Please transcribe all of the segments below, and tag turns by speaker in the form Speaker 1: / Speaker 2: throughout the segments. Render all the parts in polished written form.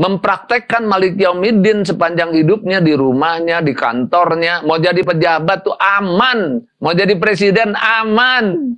Speaker 1: mempraktekkan Malik Yaumiddin sepanjang hidupnya di rumahnya, di kantornya. Mau jadi pejabat tuh aman, mau jadi presiden aman,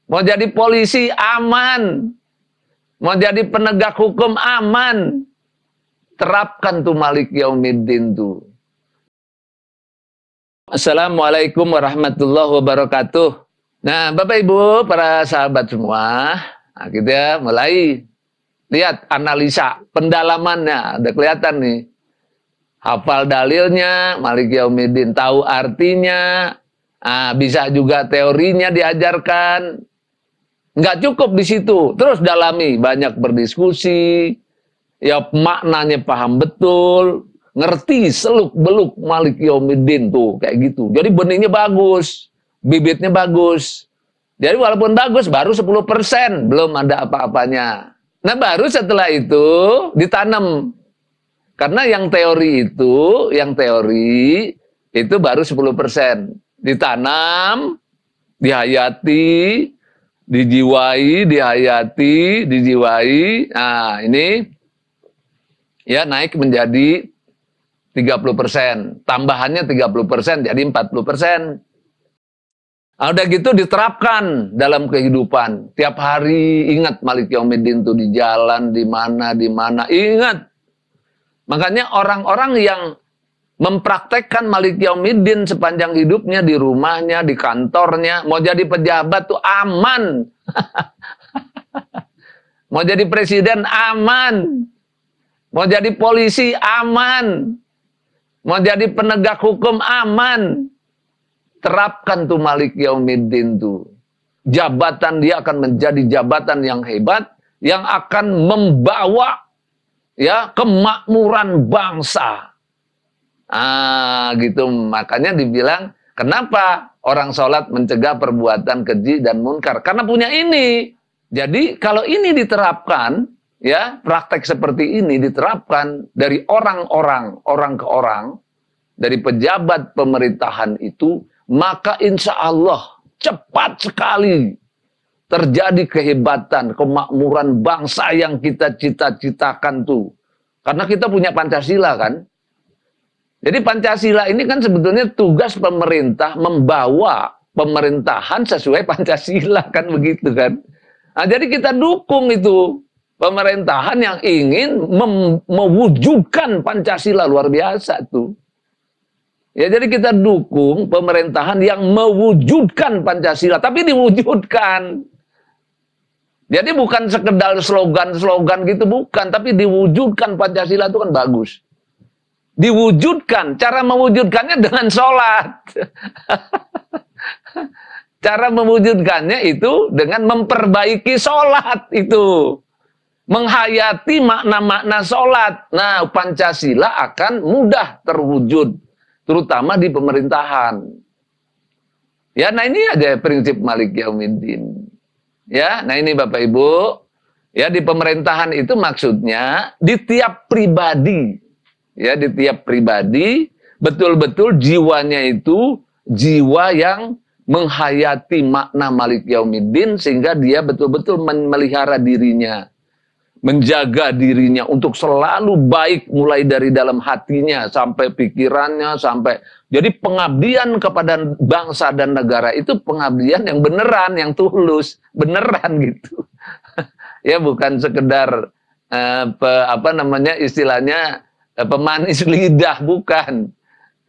Speaker 1: mau jadi polisi aman, mau jadi penegak hukum aman. Terapkan tuh Malik Yaumiddin tuh. Assalamualaikum warahmatullahi wabarakatuh. Nah, Bapak Ibu, para sahabat semua, nah, kita mulai lihat analisa pendalamannya, udah kelihatan nih. Hafal dalilnya, Malik Yaumiddin, tahu artinya, bisa juga teorinya diajarkan. Nggak cukup di situ, terus dalami, banyak berdiskusi, ya maknanya paham betul, ngerti seluk-beluk Malik Yaumiddin tuh, kayak gitu. Jadi benihnya bagus, bibitnya bagus. Jadi walaupun bagus, baru 10%, belum ada apa-apanya. Nah, baru setelah itu ditanam. Karena yang teori itu baru 10%. Ditanam, dihayati, dijiwai, dijiwai. Nah, ini ya naik menjadi 30%. Tambahannya 30%, jadi 40%. Nah, udah gitu diterapkan dalam kehidupan. Tiap hari ingat Malik Yaumiddin tuh di jalan, di mana, ingat. Makanya orang-orang yang mempraktekkan Malik Yaumiddin sepanjang hidupnya di rumahnya, di kantornya, mau jadi pejabat tuh aman. Mau jadi presiden aman. Mau jadi polisi aman. Mau jadi penegak hukum aman. Terapkan tuh Malik Yaumiddin tuh. Jabatan dia akan menjadi jabatan yang hebat, yang akan membawa ya kemakmuran bangsa. Gitu. Makanya dibilang, kenapa orang sholat mencegah perbuatan keji dan munkar? Karena punya ini. Jadi kalau ini diterapkan, ya praktek seperti ini diterapkan dari orang-orang, orang ke orang, dari pejabat pemerintahan itu, maka insya Allah cepat sekali terjadi kehebatan, kemakmuran bangsa yang kita cita-citakan tuh. Karena kita punya Pancasila kan. Jadi Pancasila ini kan sebetulnya tugas pemerintah membawa pemerintahan sesuai Pancasila kan begitu kan. Nah, jadi kita dukung itu pemerintahan yang ingin mewujudkan Pancasila, luar biasa tuh. Ya, jadi kita dukung pemerintahan yang mewujudkan Pancasila, tapi diwujudkan. Jadi bukan sekedar slogan-slogan gitu, bukan, tapi diwujudkan Pancasila itu kan bagus. Diwujudkan, cara mewujudkannya dengan sholat. Cara mewujudkannya itu dengan memperbaiki sholat itu. Menghayati makna-makna sholat. Nah, Pancasila akan mudah terwujud. Terutama di pemerintahan. Ya, nah ini ada prinsip Malik Yaumiddin. Ya, nah ini Bapak Ibu. Ya, di pemerintahan itu maksudnya di tiap pribadi. Ya, di tiap pribadi betul-betul jiwanya itu jiwa yang menghayati makna Malik Yaumiddin sehingga dia betul-betul memelihara dirinya. Menjaga dirinya untuk selalu baik mulai dari dalam hatinya sampai pikirannya sampai jadi pengabdian kepada bangsa dan negara itu pengabdian yang beneran, yang tulus, beneran gitu. Ya bukan sekedar istilahnya pemanis lidah, bukan.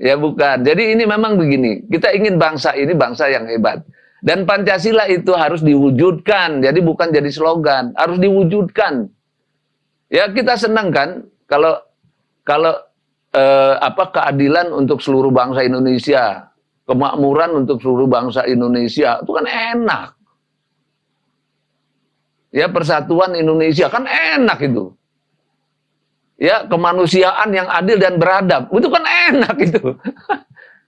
Speaker 1: Ya bukan. Jadi ini memang begini, kita ingin bangsa ini bangsa yang hebat. Dan Pancasila itu harus diwujudkan. Jadi bukan jadi slogan, harus diwujudkan. Ya kita senang kan kalau keadilan untuk seluruh bangsa Indonesia, kemakmuran untuk seluruh bangsa Indonesia, itu kan enak. Ya persatuan Indonesia kan enak itu. Ya kemanusiaan yang adil dan beradab, itu kan enak itu.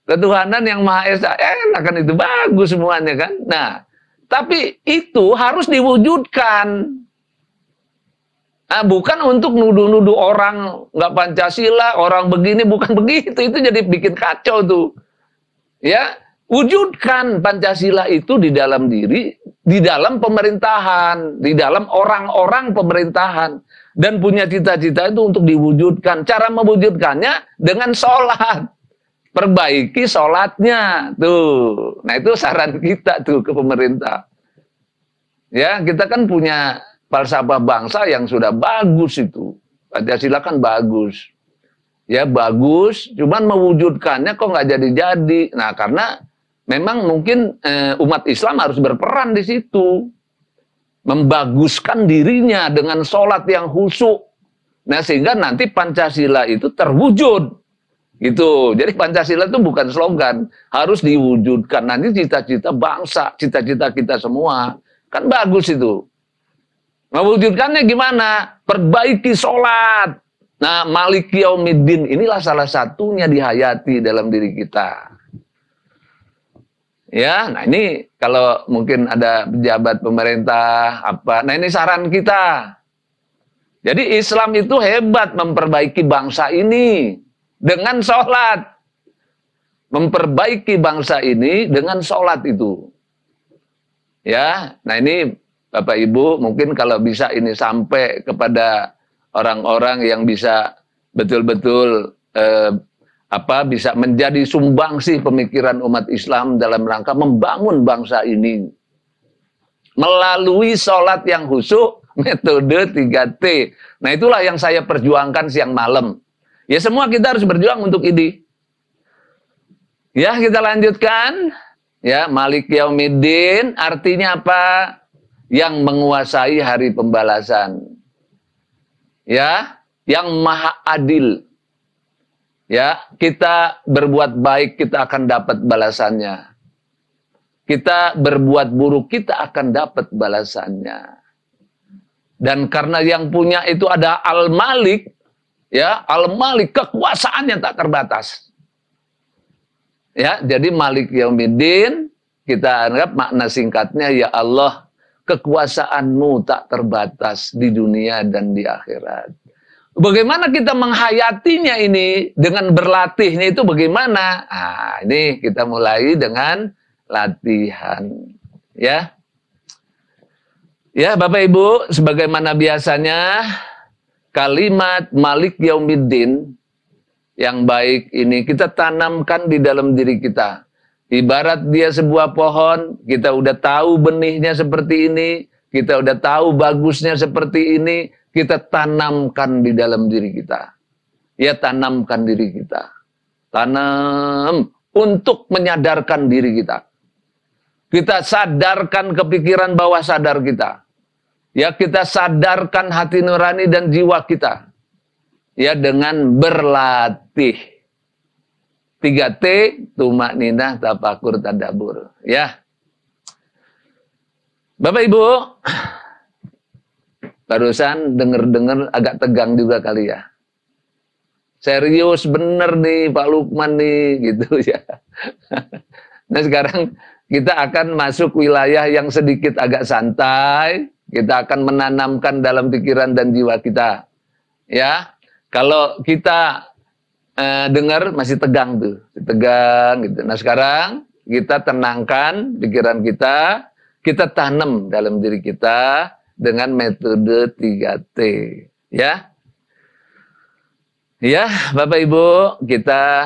Speaker 1: Ketuhanan yang Maha Esa, enak kan itu, bagus semuanya kan. Nah, tapi itu harus diwujudkan. Nah, bukan untuk nuduh-nuduh orang nggak Pancasila, orang begini, bukan begitu. Itu jadi bikin kacau tuh. Ya, wujudkan Pancasila itu di dalam diri, di dalam pemerintahan, di dalam orang-orang pemerintahan. dan punya cita-cita itu untuk diwujudkan. Cara mewujudkannya dengan sholat. Perbaiki sholatnya. Tuh. Nah itu saran kita tuh ke pemerintah. Ya, kita kan punya falsafah bangsa yang sudah bagus itu. Pancasila kan bagus. Ya bagus, cuman mewujudkannya kok nggak jadi-jadi. Nah karena memang mungkin umat Islam harus berperan di situ. Membaguskan dirinya dengan sholat yang khusyuk. Nah sehingga nanti Pancasila itu terwujud. Gitu. Jadi Pancasila itu bukan slogan. Harus diwujudkan. Nanti cita-cita bangsa, cita-cita kita semua. Kan bagus itu. Mewujudkannya gimana? Perbaiki sholat. Nah Maliki Yaumiddin inilah salah satunya dihayati dalam diri kita. Ya, nah ini kalau mungkin ada pejabat pemerintah apa, nah ini saran kita. Jadi Islam itu hebat memperbaiki bangsa ini dengan sholat. Memperbaiki bangsa ini dengan sholat itu. Ya, nah ini Bapak Ibu mungkin kalau bisa ini sampai kepada orang-orang yang bisa betul-betul bisa menjadi sumbangsih pemikiran umat Islam dalam rangka membangun bangsa ini. Melalui sholat yang khusyuk, metode 3T. Nah itulah yang saya perjuangkan siang malam. Ya semua kita harus berjuang untuk ini. Ya kita lanjutkan. Ya Malik Yaumiddin artinya apa? Yang menguasai hari pembalasan. Ya, yang maha adil. Ya, kita berbuat baik, kita akan dapat balasannya. Kita berbuat buruk, kita akan dapat balasannya. Dan karena yang punya itu ada Al-Malik, ya, Al-Malik kekuasaannya tak terbatas. Ya, jadi Malik Yaumiddin kita anggap makna singkatnya ya Allah, kekuasaanmu tak terbatas di dunia dan di akhirat. Bagaimana kita menghayatinya ini dengan berlatihnya itu bagaimana? Nah, ini kita mulai dengan latihan. Ya. Ya, Bapak Ibu, sebagaimana biasanya kalimat Malik Yaumiddin yang baik ini kita tanamkan di dalam diri kita. Ibarat dia sebuah pohon, kita udah tahu benihnya seperti ini, kita udah tahu bagusnya seperti ini, kita tanamkan di dalam diri kita. Ya tanamkan diri kita. Tanam untuk menyadarkan diri kita. Kita sadarkan kepikiran bawah sadar kita. Ya kita sadarkan hati nurani dan jiwa kita. Ya dengan berlatih. 3T, tumak ninah, tafakur, tadabbur. Ya. Bapak Ibu, barusan dengar-dengar agak tegang juga kali ya. Serius bener nih Pak Lukman nih gitu ya. Nah sekarang kita akan masuk wilayah yang sedikit agak santai. Kita akan menanamkan dalam pikiran dan jiwa kita. Ya, kalau kita dengar masih tegang tuh, tegang gitu. Nah sekarang kita tenangkan pikiran kita tanam dalam diri kita dengan metode 3T, ya. Ya, Bapak Ibu, kita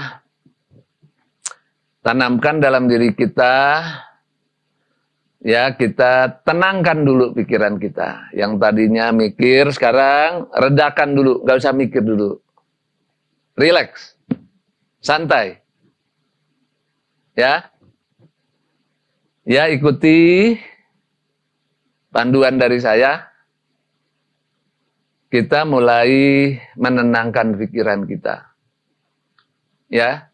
Speaker 1: tanamkan dalam diri kita, ya kita tenangkan dulu pikiran kita. Yang tadinya mikir, sekarang redakan dulu, nggak usah mikir dulu. Relax, santai, ya, ya ikuti panduan dari saya. Kita mulai menenangkan pikiran kita, ya,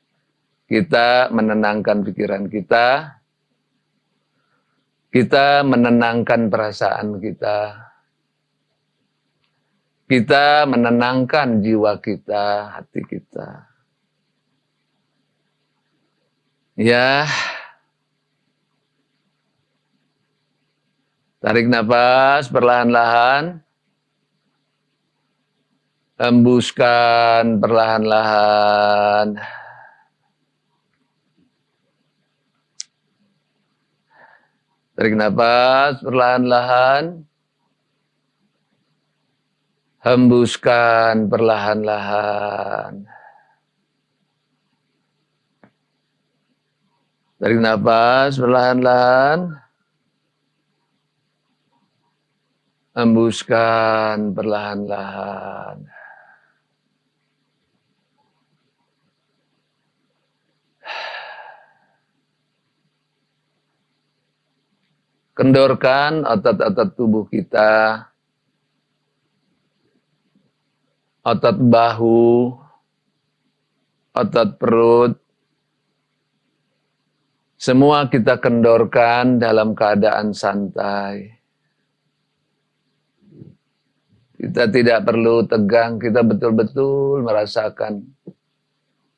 Speaker 1: kita menenangkan pikiran kita menenangkan perasaan kita menenangkan jiwa kita, hati kita. Ya. Tarik nafas perlahan-lahan. Hembuskan perlahan-lahan. Tarik nafas perlahan-lahan. Hembuskan perlahan-lahan. Tarik nafas perlahan-lahan. Hembuskan perlahan-lahan. Kendorkan otot-otot tubuh kita. Otot bahu, otot perut. Semua kita kendorkan dalam keadaan santai. Kita tidak perlu tegang, kita betul-betul merasakan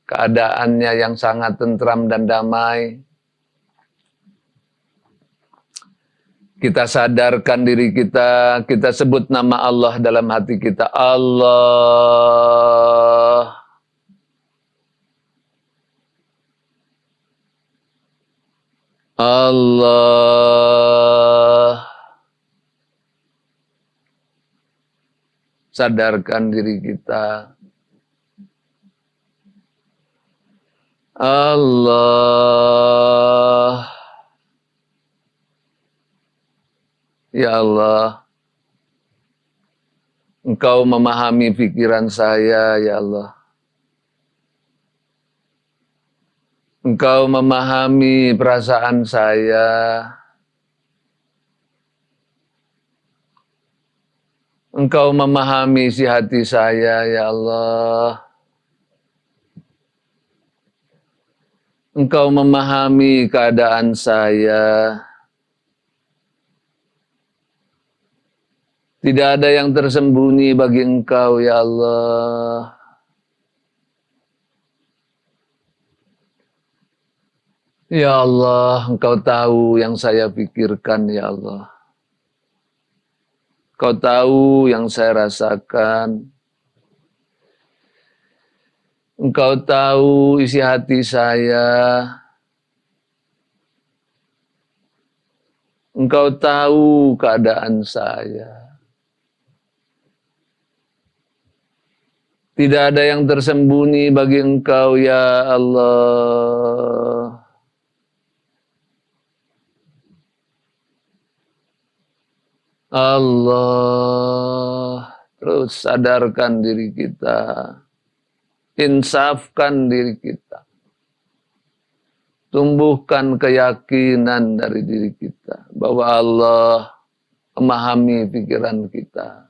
Speaker 1: keadaannya yang sangat tentram dan damai. Kita sadarkan diri kita, kita sebut nama Allah dalam hati kita. Allah. Allah. Sadarkan diri kita. Allah. Ya Allah, Engkau memahami pikiran saya, ya Allah. Engkau memahami perasaan saya. Engkau memahami isi hati saya, ya Allah. Engkau memahami keadaan saya. Tidak ada yang tersembunyi bagi Engkau, ya Allah. Ya Allah, Engkau tahu yang saya pikirkan, ya Allah. Engkau tahu yang saya rasakan. Engkau tahu isi hati saya. Engkau tahu keadaan saya. Tidak ada yang tersembunyi bagi Engkau, ya Allah. Allah. Terus sadarkan diri kita. Insafkan diri kita. Tumbuhkan keyakinan dari diri kita. Bahwa Allah memahami pikiran kita.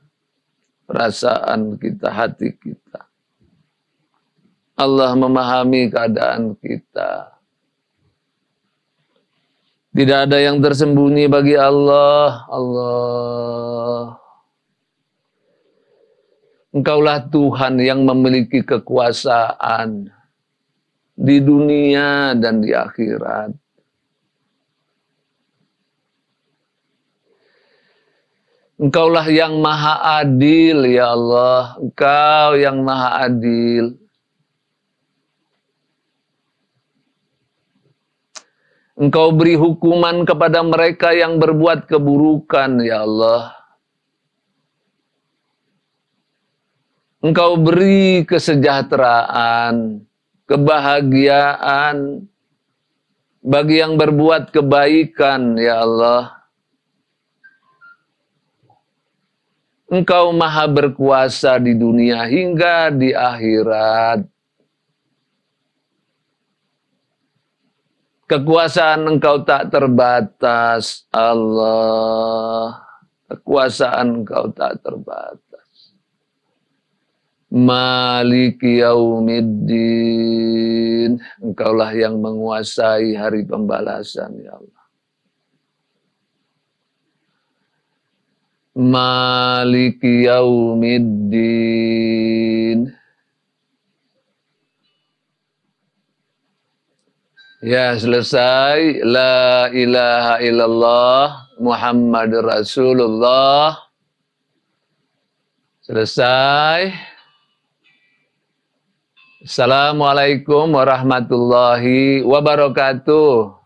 Speaker 1: Perasaan kita, hati kita. Allah memahami keadaan kita. Tidak ada yang tersembunyi bagi Allah. Allah. Engkaulah Tuhan yang memiliki kekuasaan di dunia dan di akhirat. Engkaulah yang maha adil, ya Allah. Engkau yang maha adil. Engkau beri hukuman kepada mereka yang berbuat keburukan, ya Allah. Engkau beri kesejahteraan, kebahagiaan bagi yang berbuat kebaikan, ya Allah. Engkau maha berkuasa di dunia hingga di akhirat. Kekuasaan Engkau tak terbatas, Allah. Kekuasaan Engkau tak terbatas. Maliki yaumiddin. Engkaulah yang menguasai hari pembalasan, ya Allah. Maliki yaumiddin. Ya, selesai. La ilaha illallah Muhammad Rasulullah. Selesai. Assalamualaikum warahmatullahi wabarakatuh.